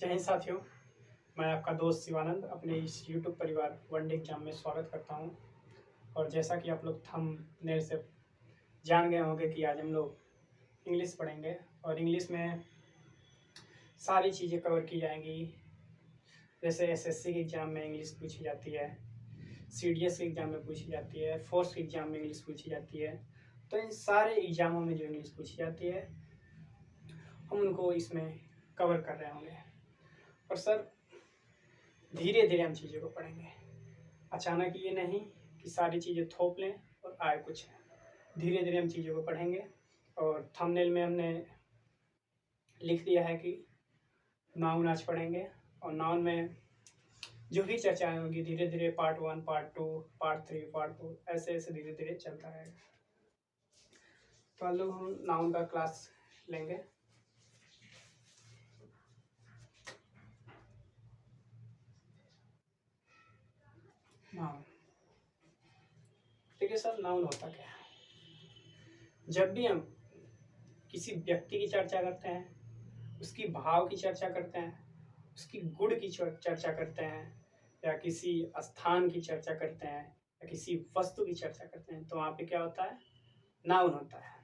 जय हिंद साथियों, मैं आपका दोस्त शिवानंद अपने इस यूट्यूब परिवार वनडे एग्जाम में स्वागत करता हूं। और जैसा कि आप लोग थंबनेल से जान गए होंगे कि आज हम लोग इंग्लिश पढ़ेंगे और इंग्लिश में सारी चीज़ें कवर की जाएंगी। जैसे एसएससी के एग्ज़ाम में इंग्लिश पूछी जाती है, सीडीएस के एग्ज़ाम में पूछी जाती है, फोर्स के एग्ज़ाम में इंग्लिश पूछी जाती है। तो इन सारे एग्ज़ामों में जो इंग्लिश पूछी जाती है हम उनको इसमें कवर कर रहे होंगे। और सर धीरे धीरे हम चीज़ों को पढ़ेंगे, अचानक ये नहीं कि सारी चीज़ें थोप लें और आए कुछ। धीरे धीरे हम चीज़ों को पढ़ेंगे। और थंबनेल में हमने लिख दिया है कि नाउन आज पढ़ेंगे और नाउन में जो भी चर्चाएं होंगी धीरे धीरे पार्ट 1, पार्ट 2, पार्ट 3, पार्ट 4 ऐसे ऐसे धीरे धीरे चलता रहेगा। तो हम लोग नाउन का क्लास लेंगे। नाउन, ठीक है सर, नाउन होता क्या है? जब भी हम किसी व्यक्ति की चर्चा करते हैं, उसकी भाव की चर्चा करते हैं, उसकी गुण की चर्चा करते हैं, या किसी स्थान की चर्चा करते हैं, या किसी वस्तु की चर्चा करते हैं, तो वहाँ पे क्या होता है? नाउन होता है।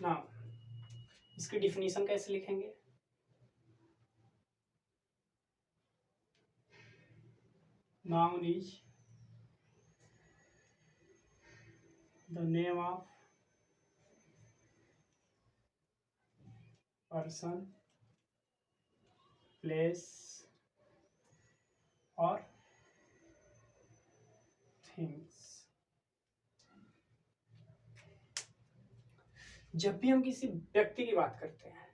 नाउन, इसकी डिफिनीशन कैसे लिखेंगे? Noun is the name of person, place और थिंग्स। जब भी हम किसी व्यक्ति की बात करते हैं,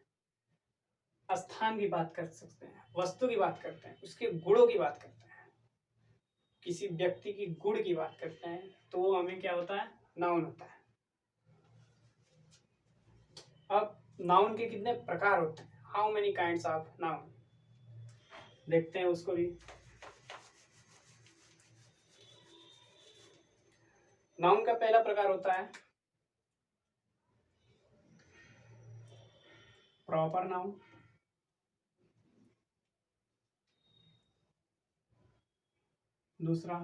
स्थान की बात कर सकते हैं, वस्तु की बात करते हैं, उसके गुणों की बात करते हैं, किसी व्यक्ति की गुण की बात करते हैं, तो वो हमें क्या होता है? नाउन होता है। अब नाउन के कितने प्रकार होते हैं? How many kinds of noun? देखते हैं उसको भी। नाउन का पहला प्रकार होता है प्रॉपर नाउन। दूसरा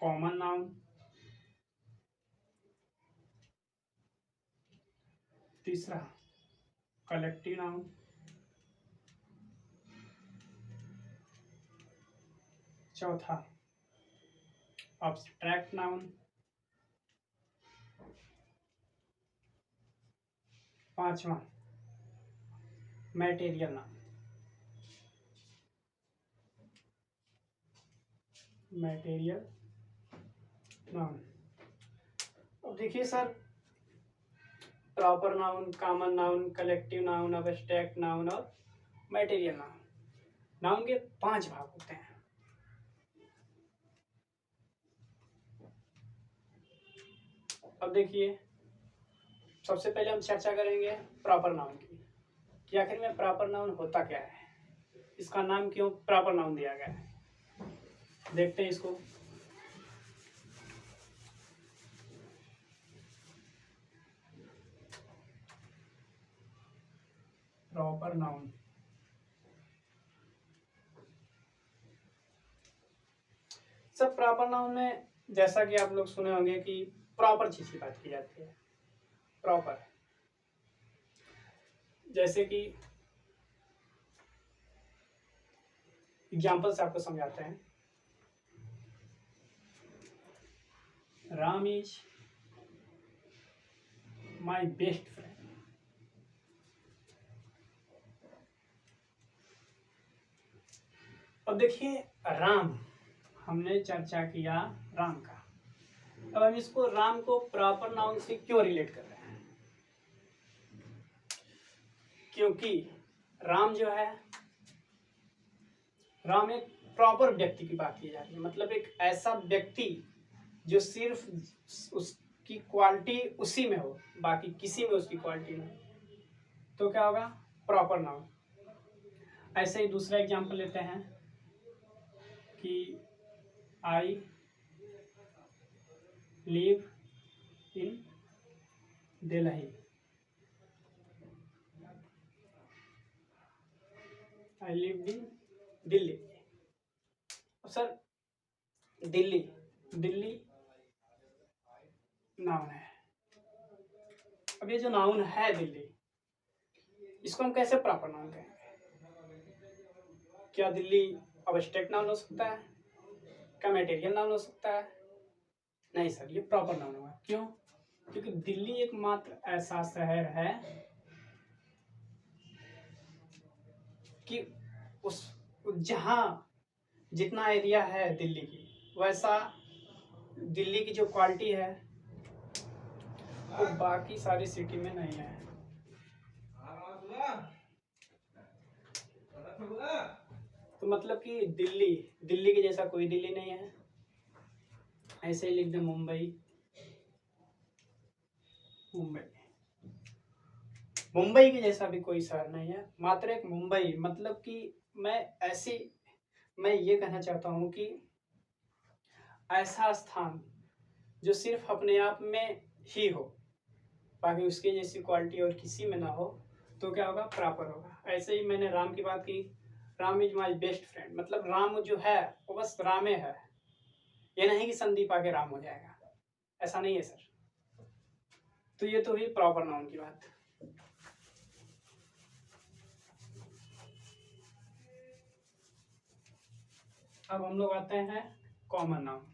कॉमन नाउन। तीसरा कलेक्टिव नाउन। चौथा अब्स्ट्रैक्ट नाउन। पांचवा मैटेरियल नाउन। Material noun. अब देखिए sir, proper noun, common noun, collective noun, abstract noun और मैटेरियल नाउन। नाउन के 5 भाग होते हैं। अब देखिए, सबसे पहले हम चर्चा करेंगे प्रॉपर नाउन की कि आखिर में प्रॉपर नाउन होता क्या है, इसका नाम क्यों प्रॉपर नाउन दिया गया है। देखते हैं इसको। प्रॉपर नाउन, सब प्रॉपर नाउन में जैसा कि आप लोग सुने होंगे कि प्रॉपर चीज की बात की जाती है। प्रॉपर, जैसे कि एग्जाम्पल से आपको समझाते हैं। Ram is my best friend. अब देखिए, राम, हमने चर्चा किया राम का। अब हम इसको राम को प्रॉपर नाउन से क्यों रिलेट कर रहे हैं? क्योंकि राम जो है, राम एक प्रॉपर व्यक्ति की बात की जा रही है, मतलब एक ऐसा व्यक्ति जो सिर्फ उसकी क्वालिटी उसी में हो, बाकी किसी में उसकी क्वालिटी नहीं, तो क्या होगा? Proper noun. ऐसे ही दूसरा एग्जांपल लेते हैं कि I live in Delhi. I lived in Delhi. Sir Delhi, Delhi noun है। अब ये जो नाउन है दिल्ली, इसको हम कैसे प्रॉपर नाउन कहेंगे? क्या दिल्ली अब्स्ट्रैक्ट नाउन हो सकता है? क्या मटेरियल नाउन हो सकता है? नहीं सर, ये प्रॉपर नाउन होगा। क्यों? क्योंकि दिल्ली एकमात्र ऐसा शहर है कि उस जहाँ जितना एरिया है दिल्ली की, वैसा दिल्ली की जो क्वालिटी है वो बाकी सारी सिटी में नहीं है। तो मतलब कि दिल्ली, दिल्ली के जैसा कोई दिल्ली नहीं है। ऐसे ही लिख दे मुंबई, मुंबई, मुंबई के जैसा भी कोई शहर नहीं है, मात्र एक मुंबई। मतलब कि मैं ये कहना चाहता हूँ कि ऐसा स्थान जो सिर्फ अपने आप में ही हो, बाकी उसके जैसी क्वालिटी और किसी में ना हो, तो क्या होगा? प्रॉपर होगा। ऐसे ही मैंने राम की बात की, Ram is my best friend. मतलब राम जो है वो बस रामे है, ये नहीं कि संदीप आके राम हो जाएगा, ऐसा नहीं है सर। तो ये तो हुई प्रॉपर नाउन की बात। अब हम लोग आते हैं कॉमन नाउन।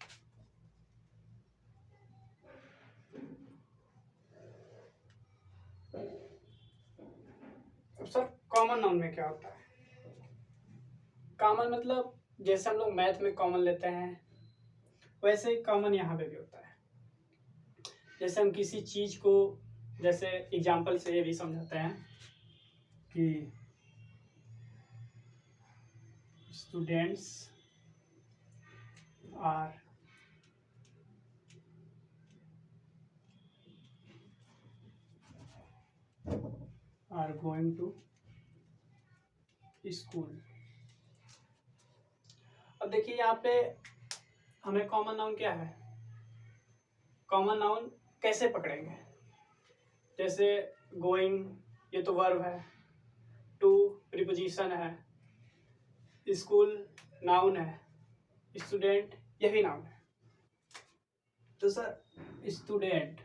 अब सर कॉमन नाउन में क्या होता है? कॉमन मतलब जैसे हम लोग मैथ में कॉमन लेते हैं, वैसे ही कॉमन यहाँ पे भी होता है। जैसे हम किसी चीज को, जैसे एग्जाम्पल से ये भी समझाते हैं कि students are going to school. अब देखिए यहाँ पे हमें कॉमन नाउन क्या है, कॉमन नाउन कैसे पकड़ेंगे? जैसे गोइंग, ये तो वर्ब है, टू प्रीपोजिशन है, स्कूल नाउन है, स्टूडेंट ये भी नाउन है। तो सर स्टूडेंट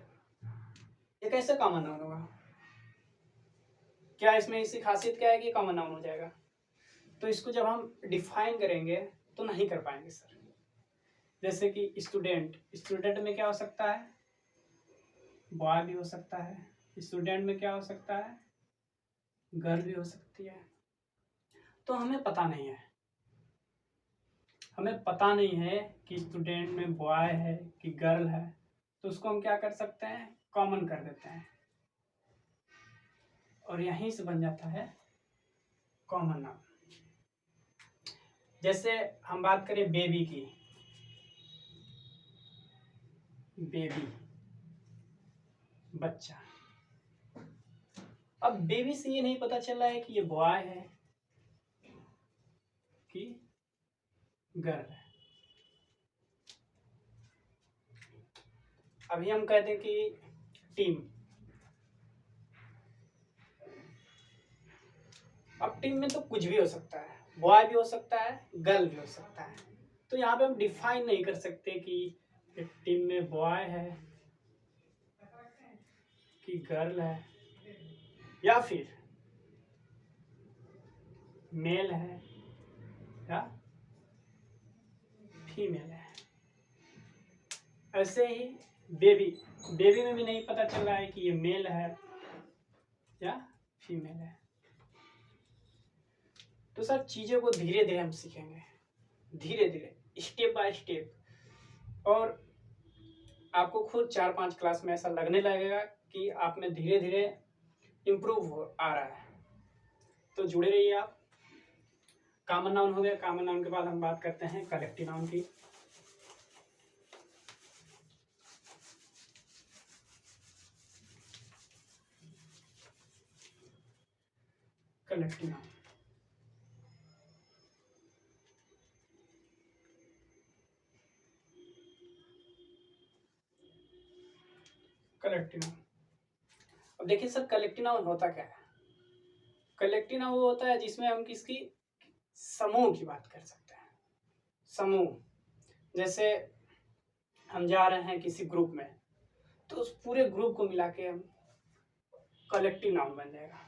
ये कैसे कॉमन नाउन होगा? क्या इसमें इसी खासियत क्या है कि कॉमन नाउन हो जाएगा? तो इसको जब हम डिफाइन करेंगे तो नहीं कर पाएंगे सर। जैसे कि स्टूडेंट, स्टूडेंट में क्या हो सकता है? बॉय भी हो सकता है। स्टूडेंट में क्या हो सकता है? गर्ल भी हो सकती है। तो हमें पता नहीं है, हमें पता नहीं है कि स्टूडेंट में बॉय है कि गर्ल है, तो उसको हम क्या कर सकते हैं? कॉमन कर देते हैं, और यहीं से बन जाता है कॉमन नाउन। जैसे हम बात करें बेबी की, बेबी बच्चा। अब बेबी से ये नहीं पता चल रहा है कि ये बॉय है कि गर्ल है। अभी हम कहते हैं कि टीम, अब टीम में तो कुछ भी हो सकता है, बॉय भी हो सकता है, गर्ल भी हो सकता है। तो यहाँ पे हम डिफाइन नहीं कर सकते कि टीम में बॉय है कि गर्ल है, या फिर मेल है या फीमेल है। ऐसे ही बेबी, बेबी में भी नहीं पता चल रहा है कि ये मेल है या फीमेल है। तो सर चीज़ों को धीरे धीरे हम सीखेंगे, धीरे धीरे, स्टेप बाय स्टेप, और आपको खुद 4-5 क्लास में ऐसा लगने लगेगा कि आप में धीरे धीरे इम्प्रूव आ रहा है। तो जुड़े रहिए आप। कॉमन नाउन हो गया, कॉमन नाउन के बाद हम बात करते हैं कलेक्टिव नाउन की। Collective noun, collective noun. अब देखिए सर कलेक्टिव नाउन होता क्या है? कलेक्टिव नाउन वो होता है जिसमें हम समूह की बात कर सकते हैं। समूह, जैसे हम जा रहे हैं किसी ग्रुप में, तो उस पूरे ग्रुप को मिला के हम कलेक्टिव नाउन बन जाएगा।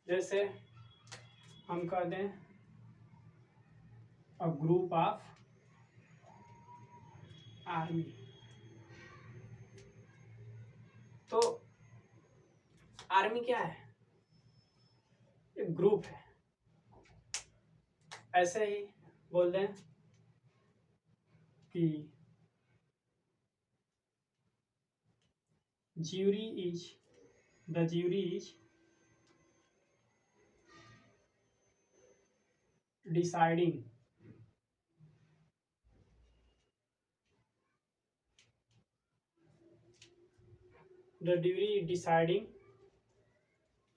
जैसे हम कह दें अ ग्रुप ऑफ आर्मी, तो आर्मी क्या है? एक ग्रुप है। ऐसे ही बोल दें कि jury is deciding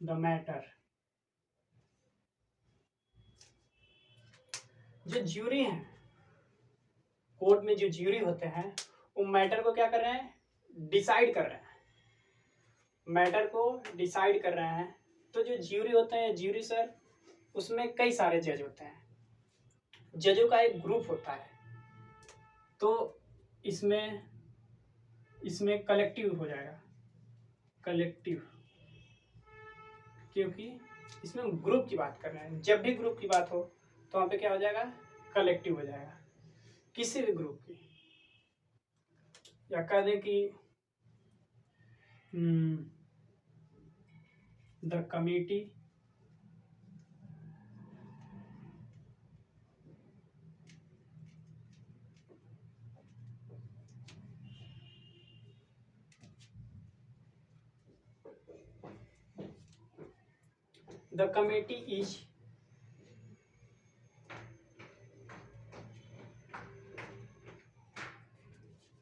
the matter। जो ज्यूरी है, कोर्ट में जो ज्यूरी होते हैं, वो मैटर को क्या कर रहे हैं? डिसाइड कर रहे हैं। मैटर को डिसाइड कर रहे हैं। तो जो ज्यूरी होते हैं, ज्यूरी सर, उसमें कई सारे जज होते हैं। जजों का एक ग्रुप होता है। तो इसमें कलेक्टिव हो जाएगा, कलेक्टिव, क्योंकि इसमें हम ग्रुप की बात कर रहे हैं। जब भी ग्रुप की बात हो तो वहाँ पे क्या हो जाएगा? कलेक्टिव हो जाएगा, किसी भी ग्रुप की। या कह दें कि द कमिटी इज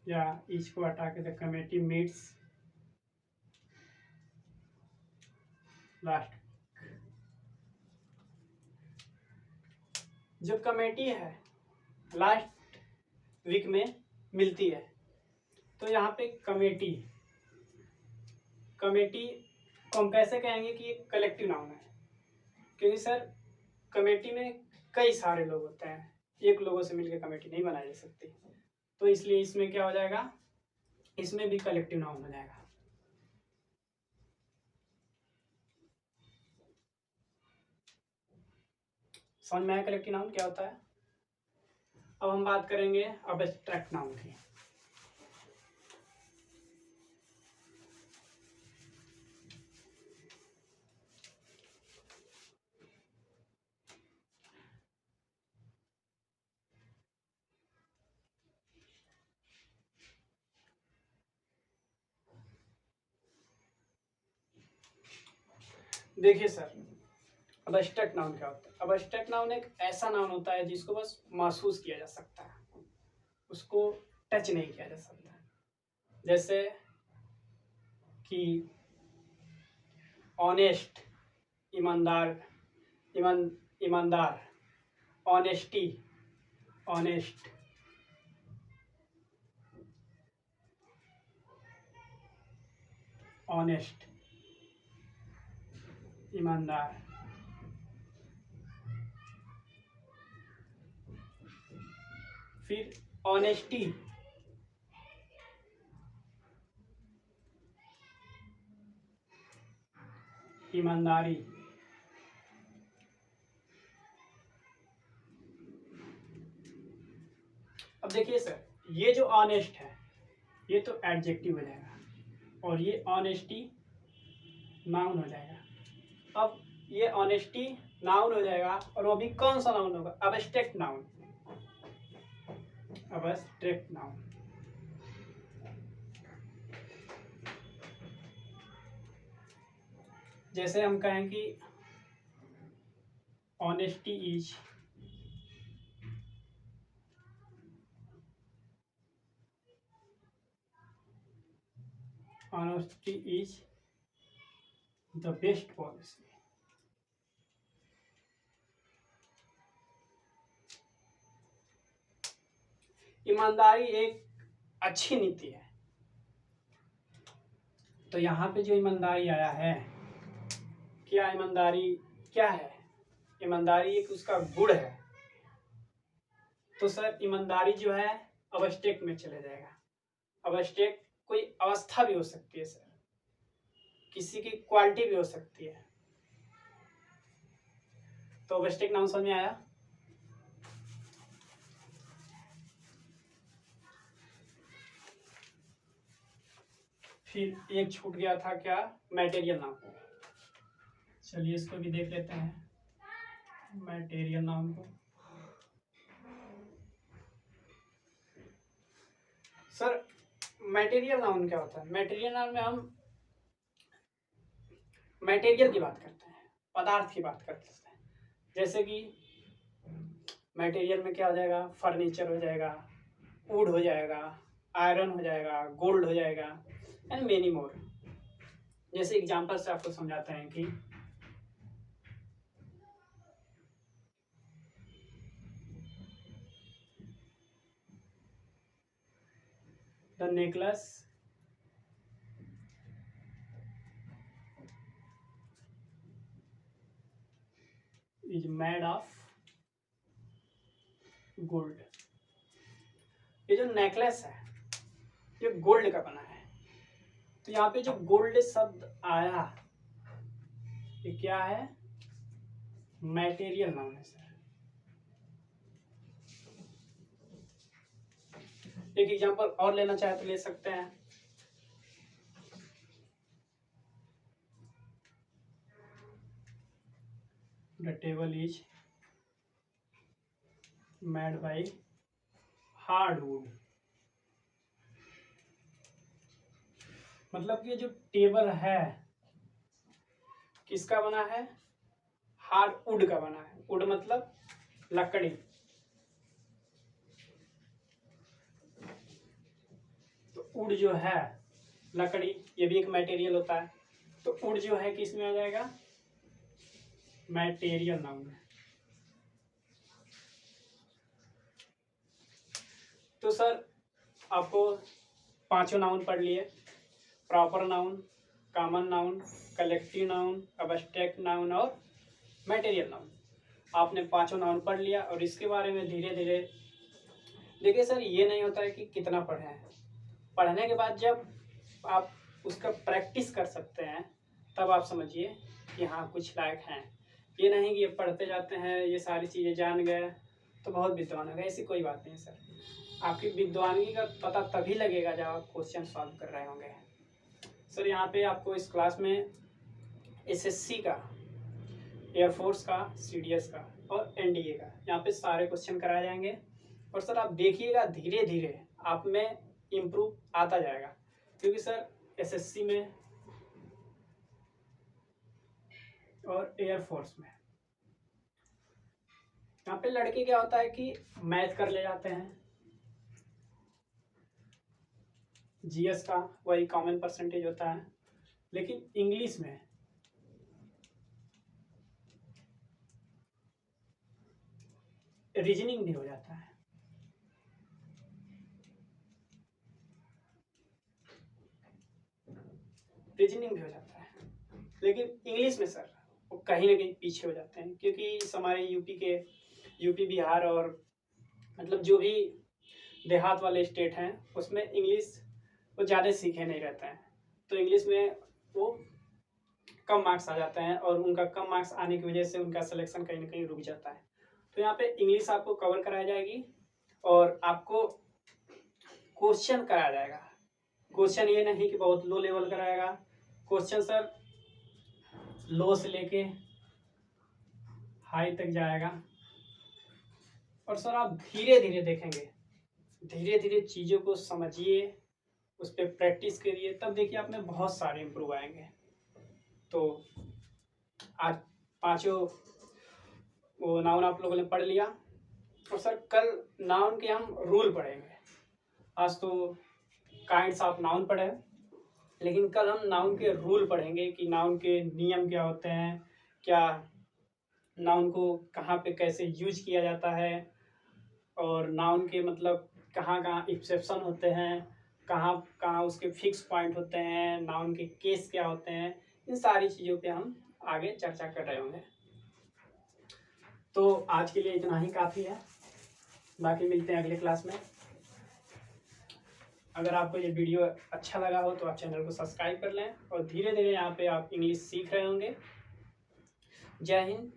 या इज को हटा के द कमेटी मीट्स लास्ट। जो कमेटी है लास्ट वीक में मिलती है, तो यहाँ पे कमेटी को हम कैसे कहेंगे कि एक कलेक्टिव नाउन है? क्योंकि सर कमेटी में कई सारे लोग होते हैं, एक लोगों से मिलकर कमेटी नहीं बनाई जा सकती। तो इसलिए इसमें क्या हो जाएगा? इसमें भी कलेक्टिव नाउन हो जाएगा। समझ में आया कलेक्टिव नाउन क्या होता है? अब हम बात करेंगे अब्स्ट्रैक्ट नाउन की। देखिए सर, अब्स्ट्रैक्ट नाउन क्या होता है? अब्स्ट्रैक्ट नाउन एक ऐसा नाउन होता है जिसको बस महसूस किया जा सकता है, उसको टच नहीं किया जा सकता। जैसे कि ऑनेस्ट, ईमानदार, ईमानदार, ऑनेस्टी, ऑनेस्ट, ऑनेस्ट, ईमानदार। फिर ऑनेस्टी, ईमानदारी। अब देखिए सर, ये जो ऑनेस्ट है ये तो एडजेक्टिव हो जाएगा और ये ऑनेस्टी नाउन हो जाएगा। अब ये ऑनेस्टी नाउन हो जाएगा और वो भी कौन सा नाउन होगा? Abstract noun, abstract noun. जैसे हम कहें कि honesty is the best policy. ईमानदारी एक अच्छी नीति है। तो यहाँ पे जो ईमानदारी आया है, क्या ईमानदारी क्या है? ईमानदारी एक उसका गुण है, तो सर ईमानदारी जो है अबस्टेक में चले जाएगा। अबस्टेक कोई अवस्था भी हो सकती है सर, किसी की क्वालिटी भी हो सकती है। तो अबस्टेक नाउन समझ में आया। फिर एक छूट गया था क्या, मैटेरियल नाउन। चलिए इसको भी देख लेते हैं मैटेरियल नाउन को। सर मैटेरियल नाउन क्या होता है? मैटेरियल नाउन में हम मटेरियल की बात करते हैं, पदार्थ की बात करते हैं। जैसे कि मटेरियल में क्या हो जाएगा, फर्नीचर हो जाएगा, वुड हो जाएगा, आयरन हो जाएगा, गोल्ड हो जाएगा एंड मेनी मोर। जैसे एग्जांपल से आपको समझाते हैं कि the necklace is made of gold. ये जो नेकलेस है ये गोल्ड का बना है। तो यहाँ पे जो गोल्ड शब्द आया ये क्या है, मैटेरियल नाउन है सर। एक एग्जांपल और लेना चाहे तो ले सकते हैं। The table is made by hardwood. मतलब कि ये जो टेबल है किसका बना है, हार्डवुड का बना है। वुड मतलब लकड़ी। तो वुड जो है लकड़ी, ये भी एक मटेरियल होता है। तो वुड जो है किस में आ जाएगा, मटेरियल नाउन है। तो सर आपको पांचों नाउन पढ़ लिए, proper noun, common noun, collective noun, abstract noun और मटेरियल नाउन। आपने पांचों नाउन पढ़ लिया और इसके बारे में धीरे धीरे देखिए सर, ये नहीं होता है कि कितना पढ़े हैं। पढ़ने के बाद जब आप उसका प्रैक्टिस कर सकते हैं तब आप समझिए कि हाँ कुछ लायक हैं। ये नहीं कि ये पढ़ते जाते हैं ये सारी चीज़ें जान गए तो बहुत विद्वान हो गए, ऐसी कोई बात नहीं सर। आपकी विद्वानगी का पता तभी लगेगा जब आप क्वेश्चन सॉल्व कर रहे होंगे। सर यहाँ पे आपको इस क्लास में एसएससी का, एयरफोर्स का, सीडीएस का और एनडीए का यहाँ पे सारे क्वेश्चन कराए जाएंगे। और सर आप देखिएगा धीरे धीरे आप में इम्प्रूव आता जाएगा, क्योंकि सर एसएससी में और एयरफोर्स में यहाँ पे लड़के क्या होता है कि मैथ कर ले जाते हैं, जीएस का वही कॉमन परसेंटेज होता है, लेकिन इंग्लिश में रीजनिंग भी हो जाता है। रीजनिंग भी हो जाता है, लेकिन इंग्लिश में सर वो कहीं ना कहीं पीछे हो जाते हैं, क्योंकि हमारे यूपी बिहार और मतलब जो भी देहात वाले स्टेट हैं उसमें इंग्लिश वो ज़्यादा सीखे नहीं रहते हैं। तो इंग्लिश में वो कम मार्क्स आ जाते हैं और उनका कम मार्क्स आने की वजह से उनका सिलेक्शन कहीं ना कहीं रुक जाता है। तो यहाँ पे इंग्लिश आपको कवर कराई जाएगी और आपको क्वेश्चन कराया जाएगा। क्वेश्चन ये नहीं कि बहुत लो लेवल कराएगा, क्वेश्चन सर लो से लेके हाई तक जाएगा। और सर आप धीरे धीरे देखेंगे, धीरे धीरे चीज़ों को समझिए, उस पर प्रैक्टिस करिए, तब देखिए आप में बहुत सारे इम्प्रूव आएंगे। तो आज पांचों वो नाउन आप लोगों ने पढ़ लिया और सर कल नाउन के हम रूल पढ़ेंगे। आज तो काइंड्स ऑफ नाउन पढ़े, लेकिन कल हम नाउन के रूल पढ़ेंगे कि नाउन के नियम क्या होते हैं, क्या नाउन को कहाँ पे कैसे यूज किया जाता है, और नाउन के मतलब कहाँ कहाँ एक्सेप्शन होते हैं, कहाँ कहाँ उसके फिक्स पॉइंट होते हैं, नाउन के केस क्या होते हैं। इन सारी चीज़ों पे हम आगे चर्चा कर रहे होंगे। तो आज के लिए इतना ही काफ़ी है, बाकी मिलते हैं अगले क्लास में। अगर आपको ये वीडियो अच्छा लगा हो तो आप चैनल को सब्सक्राइब कर लें और धीरे धीरे यहाँ पे आप इंग्लिश सीख रहे होंगे। जय हिंद।